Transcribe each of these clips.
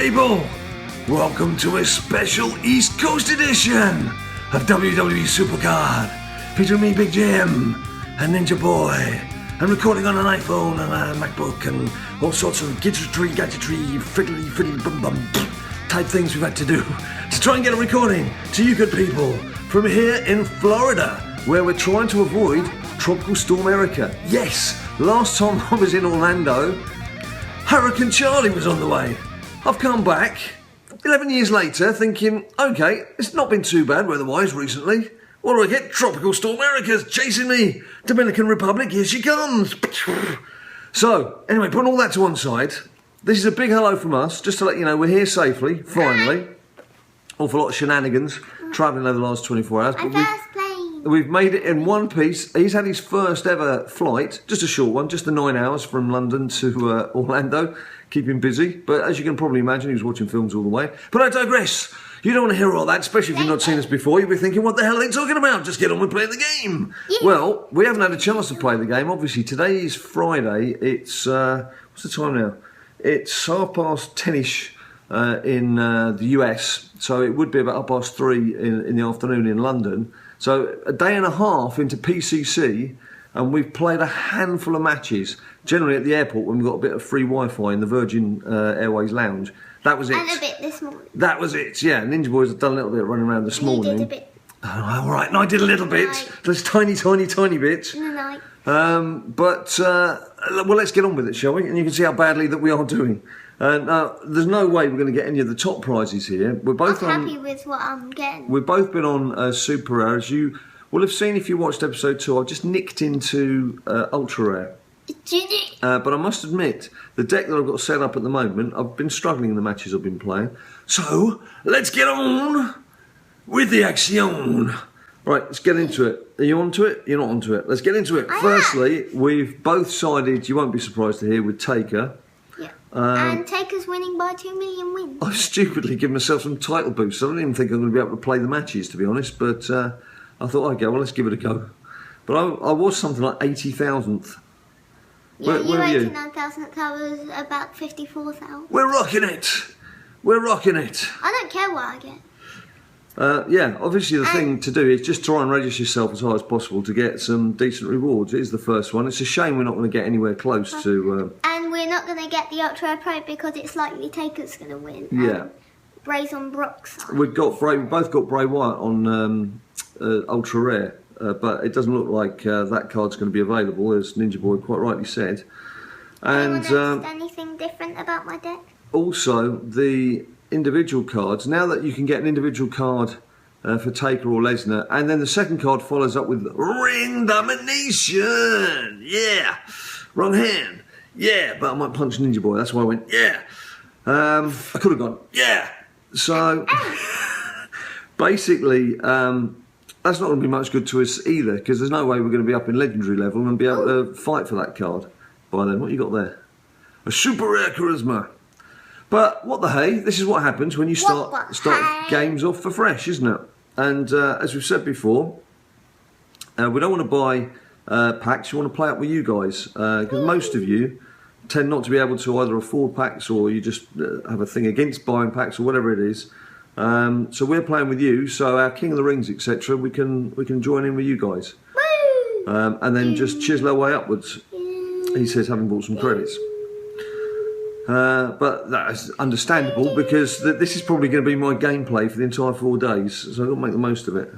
people! Welcome to a special East Coast edition of WWE SuperCard, featuring me, Big Jim, and Ninjaboy, and recording on an iPhone and a MacBook and all sorts of gadgetry, fiddly bum bum type things we've had to do to try and get a recording to you good people from here in Florida, where we're trying to avoid Tropical Storm Erica. Yes, last time I was in Orlando, Hurricane Charlie was on the way. I've come back 11 years later thinking, okay, it's not been too bad weather-wise recently. What do I get? Tropical Storm Erica's chasing me. Dominican Republic, here she comes. So, anyway, putting all that to one side, this is a big hello from us, just to let you know we're here safely, finally. Awful lot of shenanigans, travelling over the last 24 hours. But we've made it in one piece. He's had his first ever flight, just a short one, just the 9 hours from London to Orlando. Keep him busy, but as you can probably imagine, he was watching films all the way. But I digress. You don't want to hear all that, especially if you've not seen us before. You'll be thinking, what the hell are they talking about? Just get on with playing the game. Yeah. Well, we haven't had a chance to play the game. Obviously, today is Friday. It's, what's the time now? It's 10:30ish in the US, so it would be about 3:30 in the afternoon in London. So a day and a half into PCC, and we've played a handful of matches, generally at the airport when we've got a bit of free Wi-Fi in the Virgin Airways lounge. That was it. And a bit this morning. That was it, yeah. Ninjaboy's done a little bit running around this morning. You did a bit. Oh, all right, and I did a little bit. Those tiny bits. In the night. Well, let's get on with it, shall we? And you can see how badly that we are doing. There's no way we're going to get any of the top prizes here. We're both happy with what I'm getting. We've both been on Super Rare. As you will have seen if you watched episode 2, I've just nicked into Ultra Rare. But I must admit, the deck that I've got set up at the moment, I've been struggling in the matches I've been playing. So, let's get on with the action. Right, let's get into it. Are you onto it? You're not onto it. Let's get into it. Firstly, we've both sided, you won't be surprised to hear, with Taker. Yeah. And Taker's winning by 2 million wins. I've stupidly given myself some title boosts. I don't even think I'm going to be able to play the matches, to be honest. But I thought, okay, well, let's give it a go. But I was something like 80,000th. Yeah, you 89,000th, I was about 54,000. We're rocking it. We're rocking it. I don't care what I get. Yeah, obviously the thing to do is just try and register yourself as high as possible to get some decent rewards. It is the first one. It's a shame we're not going to get anywhere close to... And we're not going to get the Ultra Pro because it's likely Taker's going to win. Yeah. Bray's on Brock's side. We both got Bray Wyatt on Ultra Rare, but it doesn't look like that card's going to be available, as Ninjaboy quite rightly said. And anything different about my deck? Also, the individual cards, now that you can get an individual card for Taker or Lesnar, and then the second card follows up with Ring Domination. Yeah, wrong hand. Yeah, but I might punch Ninjaboy. That's why I went yeah. I could have gone yeah. So basically, that's not going to be much good to us either, because there's no way we're going to be up in legendary level and be able to fight for that card by then. What you got there? A super rare charisma. But what the hey, this is what happens when you start games off for fresh, isn't it? And as we've said before, we don't want to buy packs, you want to play up with you guys, because most of you tend not to be able to either afford packs or you just have a thing against buying packs or whatever it is. So we're playing with you, so our King of the Rings, etc., we can join in with you guys. And then just chisel our way upwards, he says, having bought some credits. But that's understandable because this is probably going to be my gameplay for the entire 4 days, so I've got to make the most of it.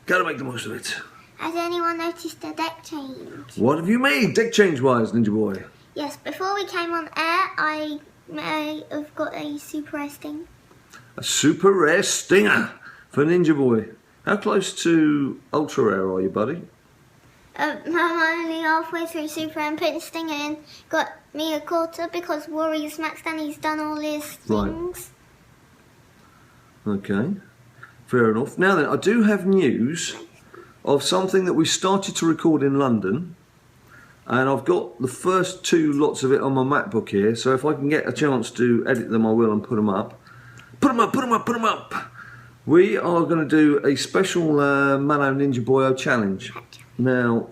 Got to make the most of it. Has anyone noticed a deck change? What have you made, deck change-wise, Ninjaboy? Yes, before we came on air, I have got a super rare sting. A super rare stinger for Ninjaboy. How close to ultra rare are you, buddy? I'm only halfway through super and putting stinger in. Got me a quarter because Warriors maxed and he's done all his things. Right. Okay, fair enough. Now then, I do have news of something that we started to record in London, and I've got the first 2 lots of it on my MacBook here, so if I can get a chance to edit them I will and put them up. Put them up! We are going to do a special Mano Ninjaboy challenge. Now,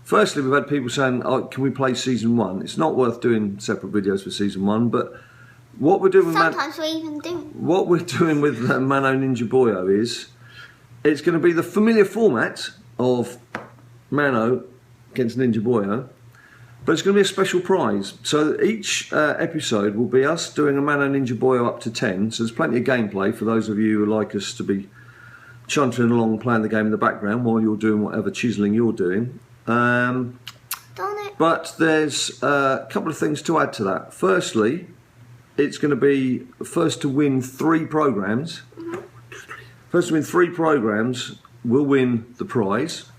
firstly, we've had people saying, oh, can we play Season 1? It's not worth doing separate videos for Season 1, but what we're doing with Sometimes we even do. what we're doing with Mano Ninjaboy is it's going to be the familiar format of Mano against Ninjaboy, but it's going to be a special prize. So each episode will be us doing a Mano Ninjaboy up to 10. So there's plenty of gameplay for those of you who like us to be chuntering along playing the game in the background while you're doing whatever chiselling you're doing. But there's a couple of things to add to that. Firstly, it's going to be first to win 3 programs. First to win 3 programs will win the prize.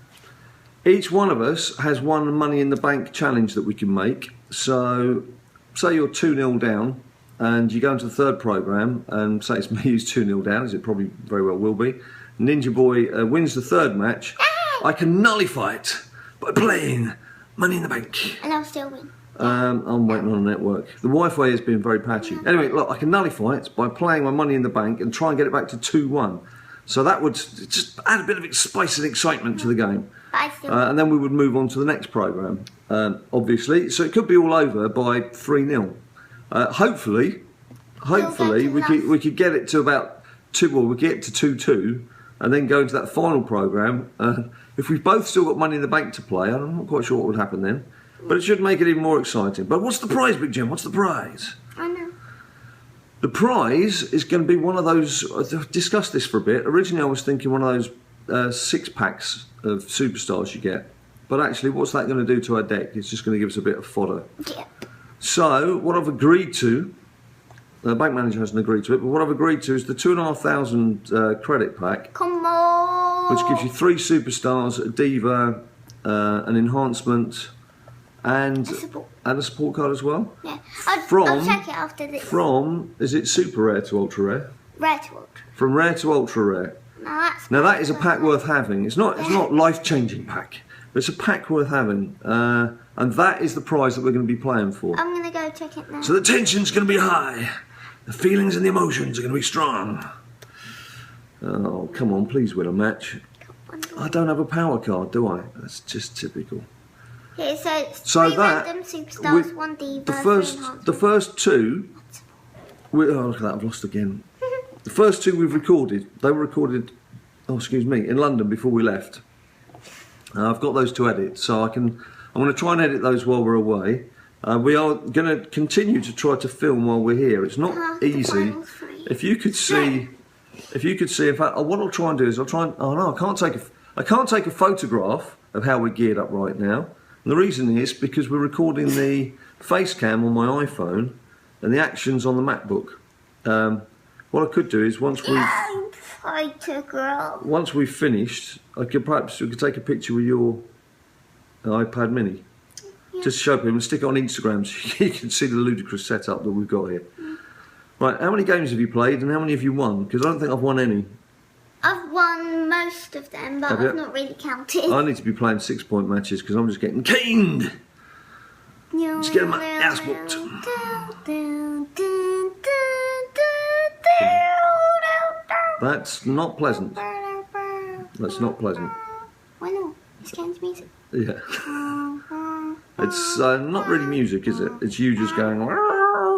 Each one of us has one Money in the Bank challenge that we can make. So, say you're 2-0 down and you go into the 3rd program and say it's me who's 2-0 down, as it probably very well will be. Ninjaboy wins the 3rd match. I can nullify it by playing Money in the Bank. And I'll still win. I'm waiting on a network. The Wi-Fi has been very patchy. Anyway, look, I can nullify it by playing my Money in the Bank and try and get it back to 2-1. So that would just add a bit of spice and excitement to the game. And then we would move on to the next programme, obviously. So it could be all over by 3-0. Hopefully we could get it to about 2, well, we get to 2-2 and then go into that final programme. If we've both still got Money in the Bank to play, I'm not quite sure what would happen then. But it should make it even more exciting. But what's the prize, Big Jim? What's the prize? I know. The prize is going to be one of those, I've discussed this for a bit. Originally I was thinking one of those 6-packs of superstars you get. But actually, what's that going to do to our deck? It's just going to give us a bit of fodder. Yep. So, what I've agreed to, the bank manager hasn't agreed to it, but what I've agreed to is the 2,500 credit pack. Come on. Which gives you 3 superstars, a diva, an enhancement, and a support card as well. Yeah, I'll check it after this. From, is it super rare to ultra rare? Rare to ultra. From rare to ultra rare. Now that is a pack worth having. It's not life-changing pack, but it's a pack worth having, and that is the prize that we're going to be playing for. I'm going to go check it now. So the tension's going to be high, the feelings and the emotions are going to be strong. Oh, come on, please win a match. I don't have a power card, do I? That's just typical. Yeah, so it's 3 random superstars, 1 diva, the first 2. Oh, look at that! I've lost again. The first 2 we've recorded. They were recorded. Oh, excuse me, in London before we left. I've got those to edit, so I'm going to try and edit those while we're away. We are going to continue to try to film while we're here. It's not easy. If you could see. In fact, what I'll try and do is oh no, I can't take a photograph of how we're geared up right now. And the reason is because we're recording the face cam on my iPhone and the actions on the MacBook. What I could do is once we've finished, we could take a picture with your iPad Mini. Yeah. Just show people and stick it on Instagram so you can see the ludicrous setup that we've got here. Right, how many games have you played and how many have you won? Because I don't think I've won any. I've won most of them, but I've not really counted. I need to be playing 6-point matches because I'm just getting caned. Just getting my ass whooped. That's not pleasant. That's not pleasant. Why not? It's Ken's music. Yeah. It's not really music, is it? It's you just going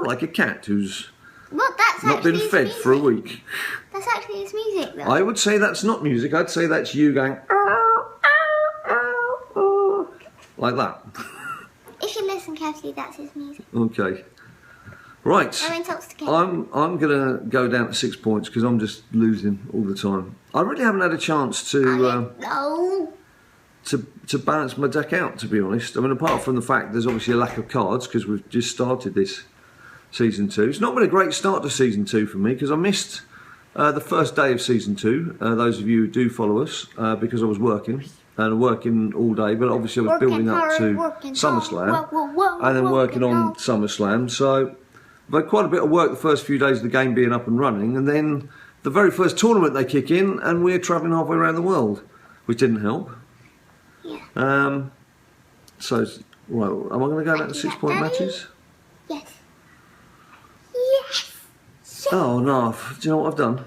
like a cat who's not been fed music. For a week. That's actually his music, though. I would say that's not music. I'd say that's you going like that. If you listen carefully, that's his music. Okay. Right. I'm gonna go down to 6 points because I'm just losing all the time. I really haven't had a chance to balance my deck out, to be honest. I mean, apart from the fact there's obviously a lack of cards because we've just started this season 2. It's not been a great start to season 2 for me because I missed the first day of season 2. Those of you who do follow us, because I was working all day, but obviously I was building up to SummerSlam and then working on SummerSlam. So I've had quite a bit of work the first few days of the game being up and running, and then the very first tournament they kick in, and we're travelling halfway around the world, which didn't help. Yeah. So, right, am I going to go down to 6-point matches? Yes. Yes. Oh no! Do you know what I've done?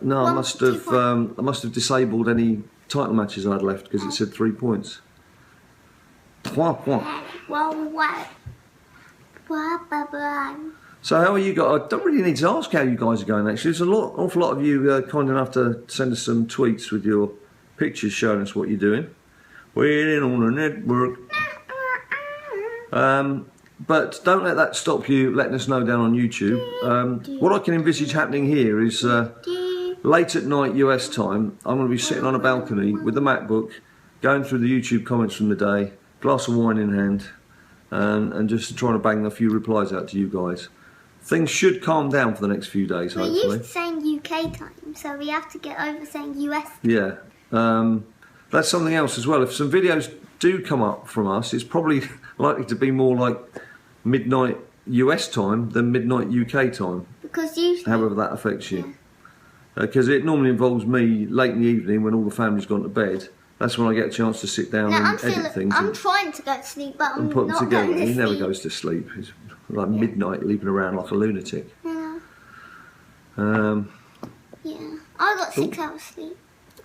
No, I must have disabled any title matches I had left because it said 3 points. 3 points. So how are you guys? I don't really need to ask how you guys are going, actually. There's awful lot of you kind enough to send us some tweets with your pictures showing us what you're doing. We're in on the network. But don't let that stop you letting us know down on YouTube. What I can envisage happening here is late at night US time, I'm going to be sitting on a balcony with the MacBook, going through the YouTube comments from the day, glass of wine in hand, and just trying to bang a few replies out to you guys. Things should calm down for the next few days, hopefully. We're used to saying UK time, so we have to get over saying US. Yeah. That's something else as well. If some videos do come up from us, it's probably likely to be more like midnight US time than midnight UK time. Because usually... However that affects you. Because it normally involves me late in the evening when all the family's gone to bed. That's when I get a chance to sit down and edit things. I'm trying to go to sleep, but I'm put them not together. going to He never sleep. goes to sleep. He's like midnight leaping around like a lunatic. Yeah. Yeah. I got 6 hours sleep.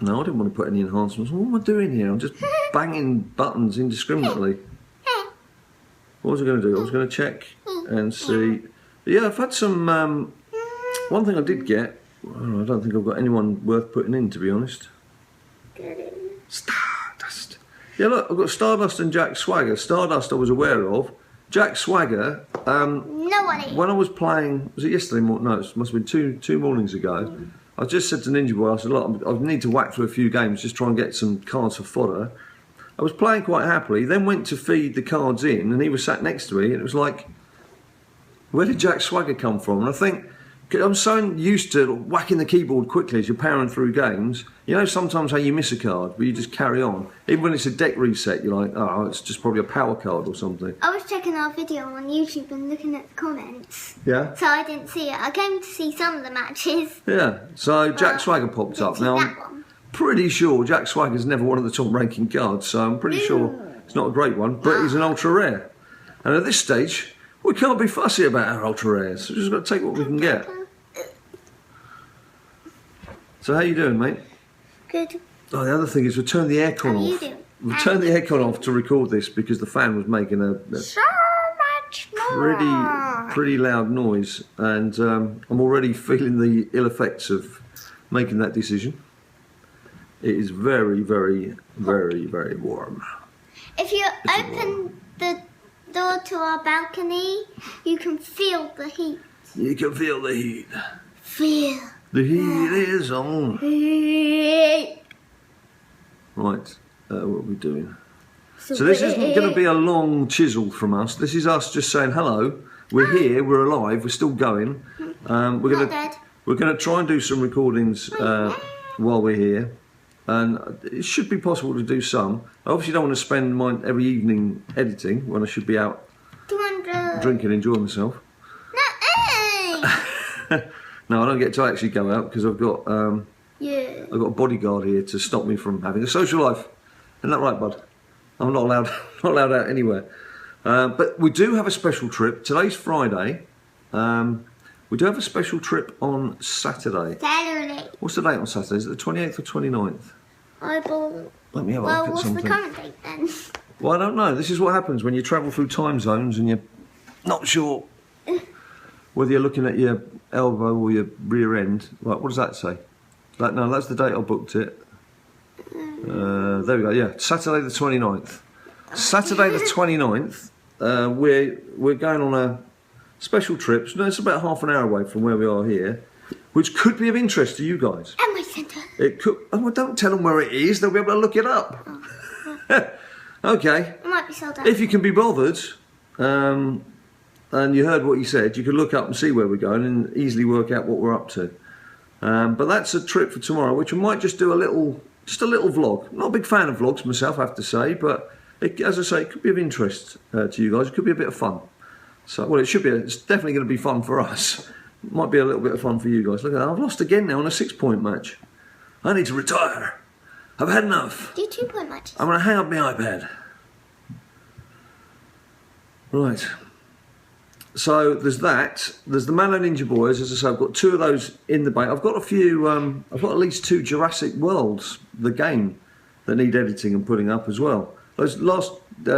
No, I didn't want to put any enhancements. What am I doing here? I'm just banging buttons indiscriminately. What was I going to do? I was going to check and see. Yeah, I've had some... one thing I did get, I don't think I've got anyone worth putting in, to be honest. Stardust. Yeah, look, I've got Stardust and Jack Swagger. Stardust I was aware of. Jack Swagger, Nobody. when I was playing, was it yesterday morning? No, it must have been two mornings ago. I just said to Ninjaboy, I said, look, I need to whack through a few games, just try and get some cards for fodder. I was playing quite happily, then went to feed the cards in, and he was sat next to me, and it was like, where did Jack Swagger come from? And I think, I'm so used to whacking the keyboard quickly as you're powering through games. You know sometimes how you miss a card, but you just carry on. Even when it's a deck reset, you're like, oh, it's just probably a power card or something. I was checking our video on YouTube and looking at the comments. Yeah? So I didn't see it. I came to see some of the matches. Yeah, so Jack Swagger popped up. Now, I'm pretty sure Jack Swagger's never one of the top ranking cards, so I'm pretty sure it's not a great one, but he's an ultra rare. And at this stage, we can't be fussy about our ultra rares. We've just got to take what we can get. So how you doing, mate? Good. Oh, the other thing is we turned the aircon How you off. doing? We turned the aircon off to record this because the fan was making a So much more. pretty loud noise, and I'm already feeling the ill effects of making that decision. It is very, very, very, very warm. If you open the door to our balcony, you can feel the heat. You can feel the heat. Feel. The heat is on. Heat. Right, what are we doing? So this isn't going to be a long chisel from us. This is us just saying hello. We're here. We're alive. We're still going. We're going to try and do some recordings while we're here, and it should be possible to do some. I obviously don't want to spend my every evening editing when I should be out 200. drinking, enjoying myself. No, No, I don't get to actually go out because I've got I've got a bodyguard here to stop me from having a social life. Isn't that right, bud? I'm not allowed out anywhere. But we do have a special trip. Today's Friday. We do have a special trip on Saturday. Saturday. What's the date on Saturday? Is it the 28th or 29th? I bought. Let me have a Well, look at what's something. the current date then? Well, I don't know. This is what happens when you travel through time zones and you're not sure whether you're looking at your elbow or your rear end. Right, what does that say? No, that's the date I booked it. There we go, yeah. Saturday the 29th. Saturday the 29th, we're going on a special trip. So it's about half an hour away from where we are here, which could be of interest to you guys. Amway Centre. It could. Oh, well, don't tell them where it is. They'll be able to look it up. Okay. It might be sold out. If you can be bothered, and you heard what he said, you can look up and see where we're going and easily work out what we're up to. But that's a trip for tomorrow, which we might just do a little vlog. Not a big fan of vlogs myself, I have to say, but as I say, it could be of interest to you guys. It could be a bit of fun. So, well, it should be. It's definitely going to be fun for us. It might be a little bit of fun for you guys. Look at that. I've lost again now in a 6-point match. I need to retire. I've had enough. Do 2-point matches. I'm going to hang up my iPad. Right. So there's that. There's the Mano Ninjaboys. As I say, I've got 2 of those in the bank. I've got a few. I've got at least 2 Jurassic Worlds, the game, that need editing and putting up as well. Those last day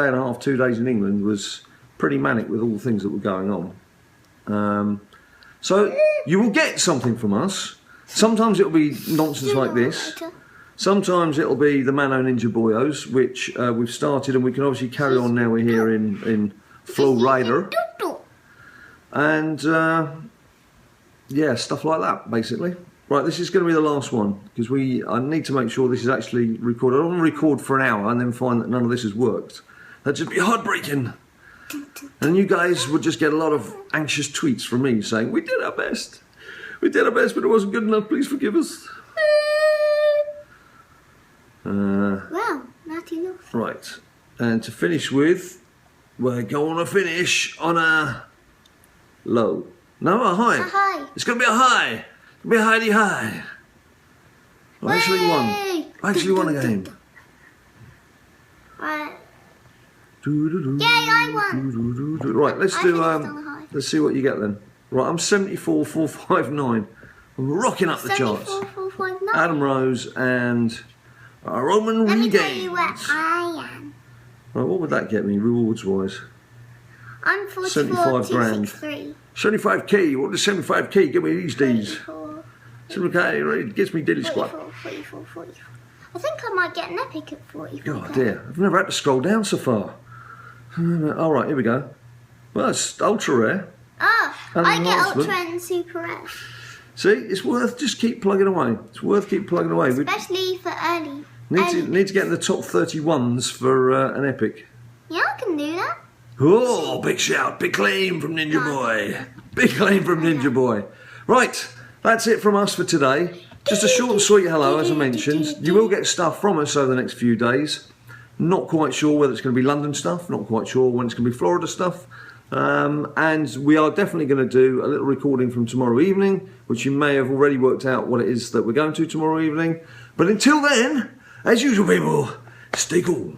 and a half, 2 days in England was pretty manic with all the things that were going on. So you will get something from us. Sometimes it'll be nonsense like this. Sometimes it'll be the Mano Ninjaboyos, which we've started, and we can obviously carry on now we're here in Flow Rider. And yeah, stuff like that, basically. Right, this is going to be the last one, because I need to make sure this is actually recorded. I don't want to record for an hour and then find that none of this has worked. That'd just be heartbreaking. And you guys would just get a lot of anxious tweets from me saying, we did our best. We did our best, but it wasn't good enough. Please forgive us. Well, not enough. Right, and to finish with, we're going to finish on a low. No, a high. A high. It's going to be a high. It's going to be a high high. I actually won. I actually won a game. Right. Yay, I won. Right, let's see what you get then. Right, I'm 74,459. I'm rocking up the charts. 74,459. Adam Rose and Roman Let me Reigns. tell you where I am. Right, what would that get me rewards wise? I'm 75 grand. 44,263. 75k. What does 75k give me these days? 75k, right, it gets me diddly squat. 44. I think I might get an epic at 44. God dear, I've never had to scroll down so far. All right, here we go. Well, it's ultra rare. Oh, And I get enhancement. ultra and super rare. See, it's worth just keep plugging away. It's worth keep plugging away. We Especially for early. need to get in the top 31s for an epic. Yeah, I can do that. Oh, big shout, big claim from Ninjaboy. Big claim from Ninjaboy. Right, that's it from us for today. Just a short and sweet hello, as I mentioned. You will get stuff from us over the next few days. Not quite sure whether it's going to be London stuff, not quite sure when it's going to be Florida stuff. And we are definitely going to do a little recording from tomorrow evening, which you may have already worked out what it is that we're going to tomorrow evening. But until then, as usual, people, stay cool.